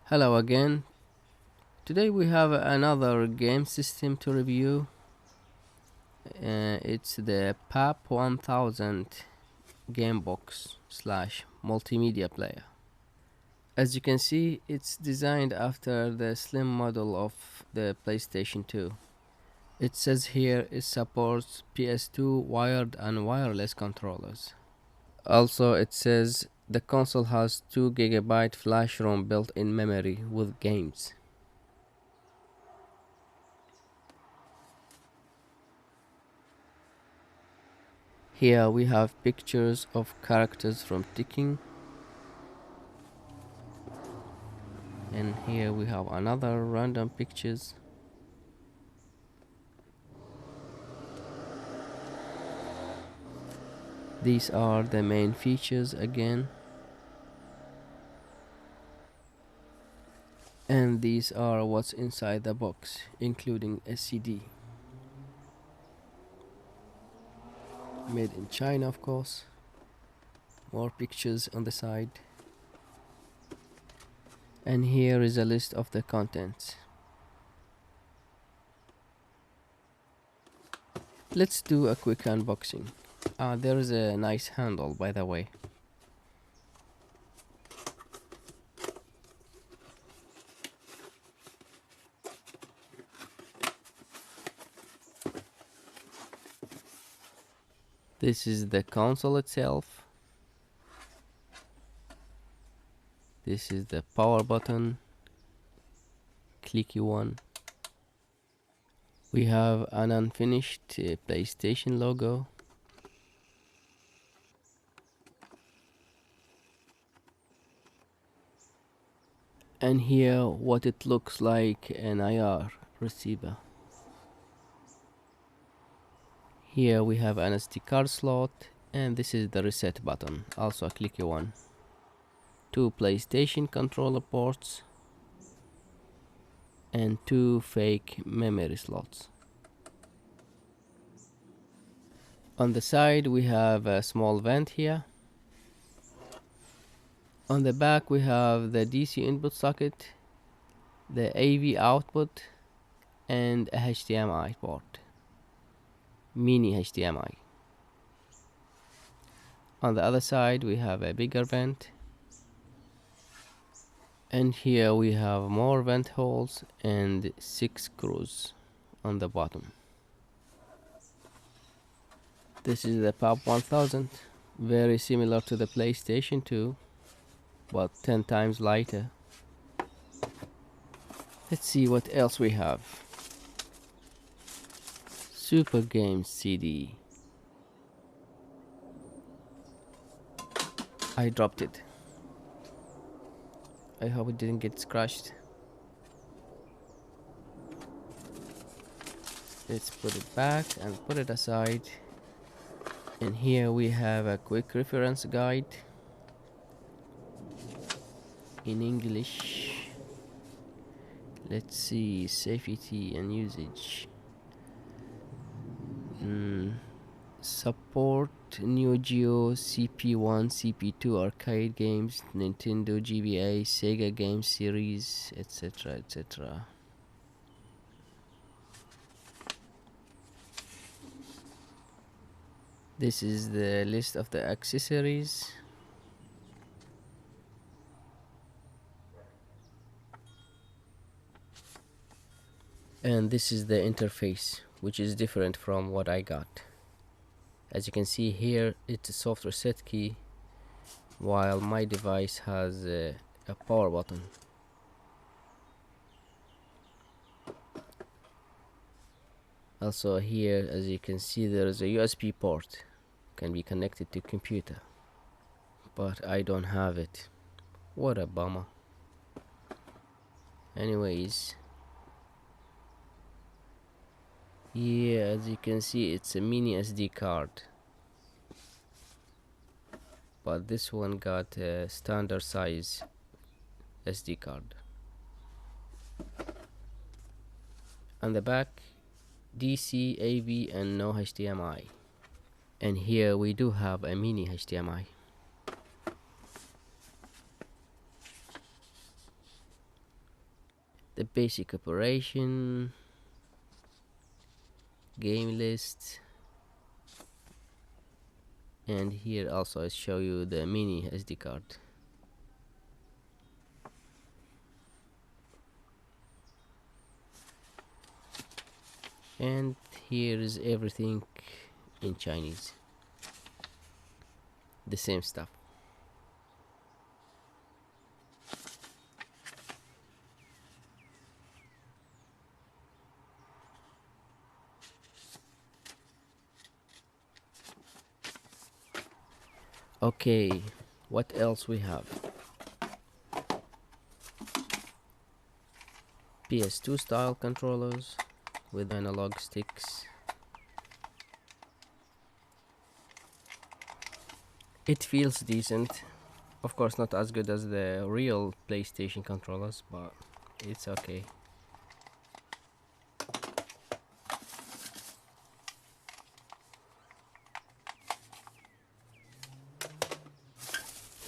Hello again. Today we have another game system to review. It's the PAP1000 Gamebox slash multimedia player. As you can see, it's designed after the slim model of the PlayStation 2. It says here it supports PS2 wired and wireless controllers. Also, it says the console has 2 GB flash ROM built-in memory with games. Here we have pictures of characters from Tekken, and here we have another random pictures. These are the main features again, and these are what's inside the box, including a CD. Made in China, of course. More pictures on the side. And here is a list of the contents. Let's do a quick unboxing. There is a nice handle, by the way. This is the console itself. This is the power button, clicky one. We have an unfinished PlayStation logo. And here what it looks like an IR receiver. Here we have an SD card slot, and this is the reset button, also a clicky one. 2 PlayStation controller ports and 2 fake memory slots. On the side we have a small vent here. On the back we have the DC input socket, the AV output, and a HDMI port, mini HDMI. On the other side we have a bigger vent, and here we have more vent holes and 6 screws on the bottom. This is the PAP1000, very similar to the PlayStation 2, but 10 times lighter. Let's see what else we have. Super Games CD. I dropped it. I hope it didn't get scratched. Let's put it back and put it aside. And here we have a quick reference guide in English. Let's see, safety and usage. Support NEO.GEO, CP1, CP2 arcade games, Nintendo GBA, SEGA game series, etc, etc. This is the list of the accessories. And this is the interface, which is different from what I got. As you can see here, it's a soft reset key, while my device has a power button. Also here, as you can see, there is a USB port, can be connected to computer, but I don't have it. What a bummer. Anyways, yeah, as you can see, it's a mini SD card, but this one got a standard size SD card. On the back, DC, AV, and no HDMI. And here we do have a mini HDMI. the basic operation, game list, and here also I show you the mini SD card. And here is everything in Chinese, the same stuff. Okay, what else we have? PS2 style controllers with analog sticks. It feels decent. Of course not as good as the real PlayStation controllers, but it's okay.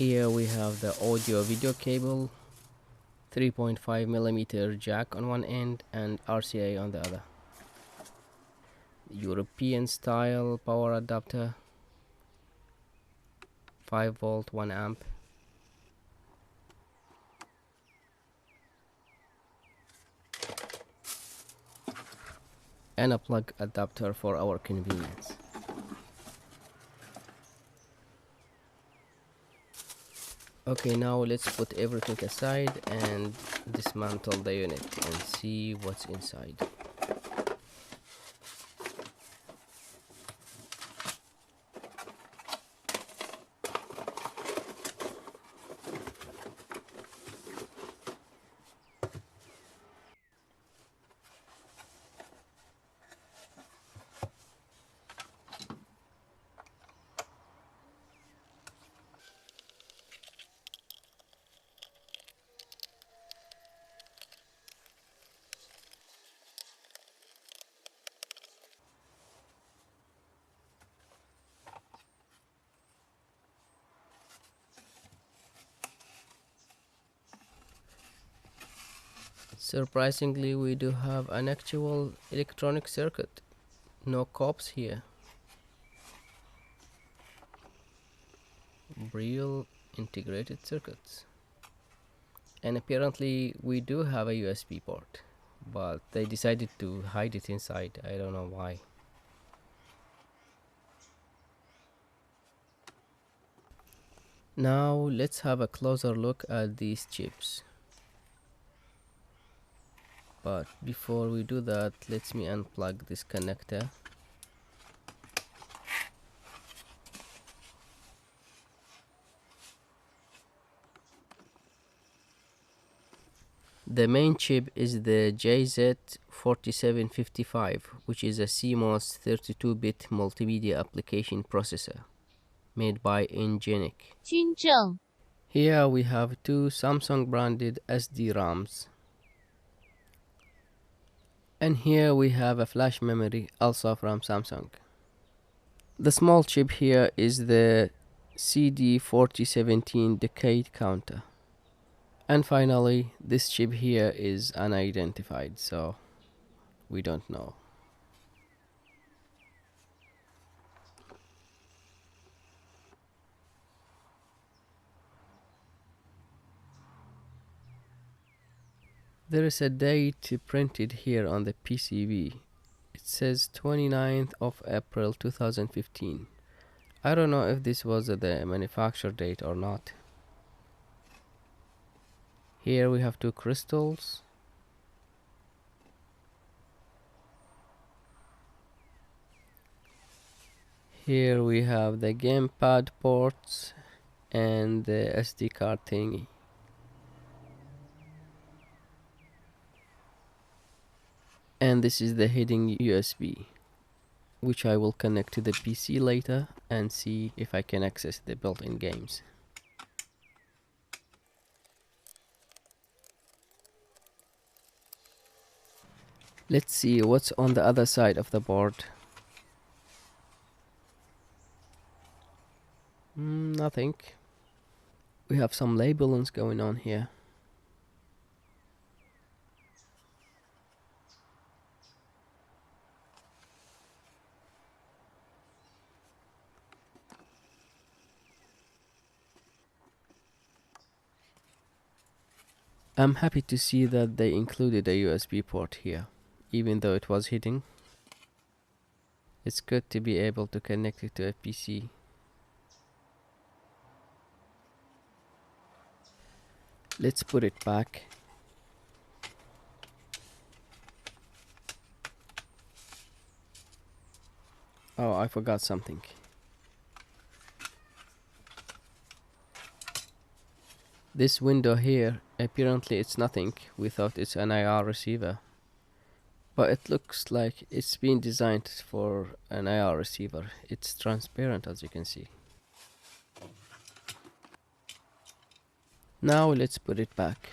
Here we have the audio video cable, 3.5mm jack on one end and RCA on the other. European style power adapter, 5V 1A. And a plug adapter for our convenience. Okay, now let's put everything aside and dismantle the unit and see what's inside. Surprisingly, we do have an actual electronic circuit. No cops here. Real integrated circuits. And apparently we do have a USB port, but they decided to hide it inside. I don't know why. Now let's have a closer look at these chips. But before we do that, let me unplug this connector. The main chip is the JZ4755, which is a CMOS 32-bit multimedia application processor made by Ingenic. 军政 Here we have two Samsung branded SD RAMs. And here we have a flash memory also from Samsung. The small chip here is the CD4017 decade counter. And finally, this chip here is unidentified, so we don't know. There is a date printed here on the PCB. It says 29th of April 2015. I don't know if this was the manufacture date or not. Here we have two crystals. Here we have the gamepad ports and the SD card thingy. And this is the hidden USB, which I will connect to the PC later and see if I can access the built-in games. Let's see what's on the other side of the board. Nothing. We have some labelings going on here. I'm happy to see that they included a USB port here, even though it was hidden. It's good to be able to connect it to a PC. Let's put it back. Oh, I forgot something. This window here, apparently it's nothing without its NIR receiver. But it looks like it's been designed for an IR receiver. It's transparent, as you can see. Now let's put it back.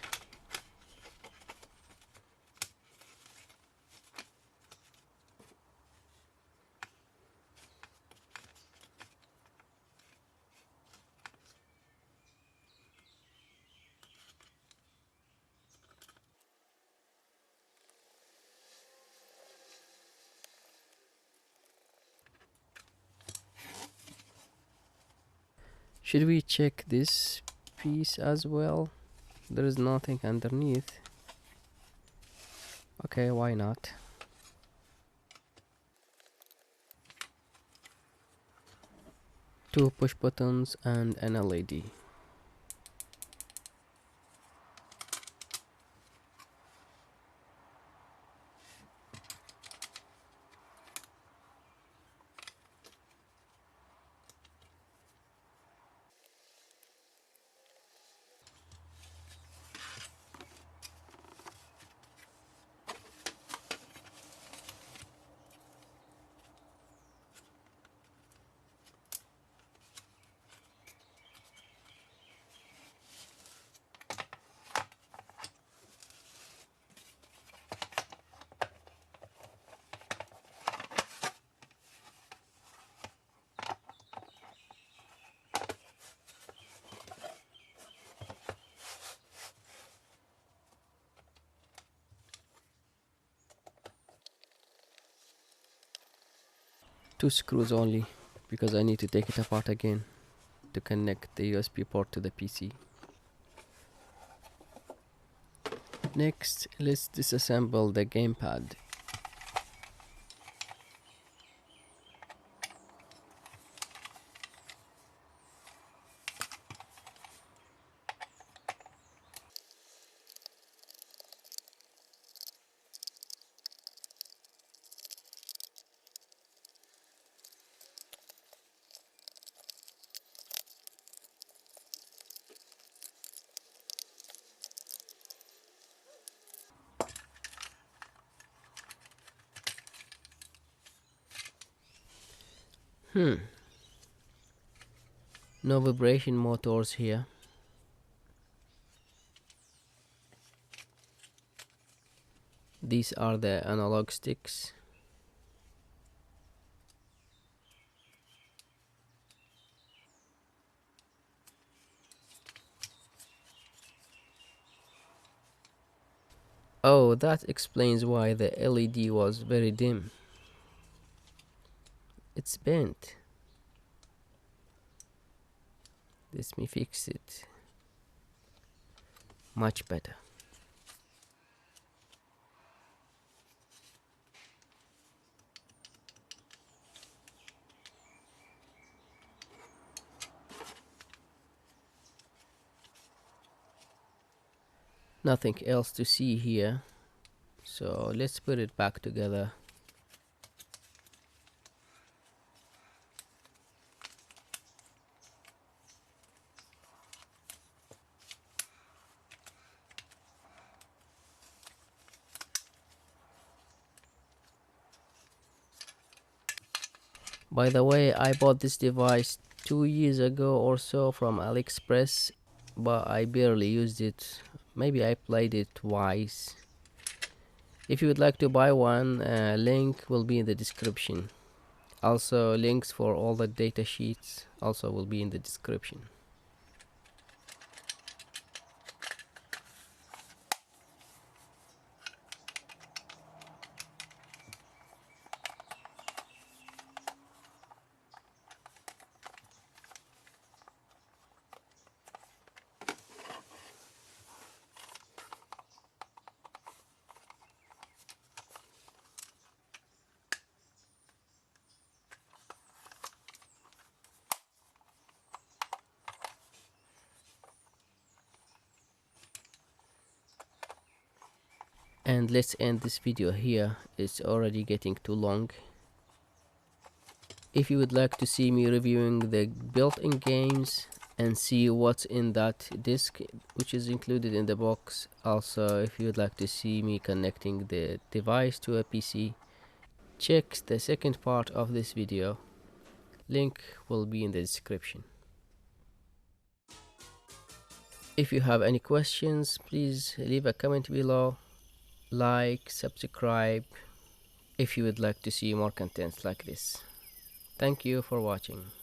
Should we check this piece as well? There is nothing underneath. Okay, why not? Two push buttons and an LED. Two screws only, because I need to take it apart again to connect the USB port to the PC. Next, let's disassemble the gamepad. No vibration motors here. These are the analog sticks. Oh, that explains why the LED was very dim. It's bent. Let me fix it. Much better. Nothing else to see here, so let's put it back together. By the way, I bought this device 2 years ago or so from AliExpress, but I barely used it. Maybe I played it twice. If you would like to buy one, link will be in the description. Also, links for all the data sheets also will be in the description. And let's end this video here, it's already getting too long. If you would like to see me reviewing the built-in games and see what's in that disc which is included in the box, also if you would like to see me connecting the device to a PC, check the second part of this video. Link will be in the description. If you have any questions, please leave a comment below, like, subscribe if you would like to see more contents like this. Thank you for watching.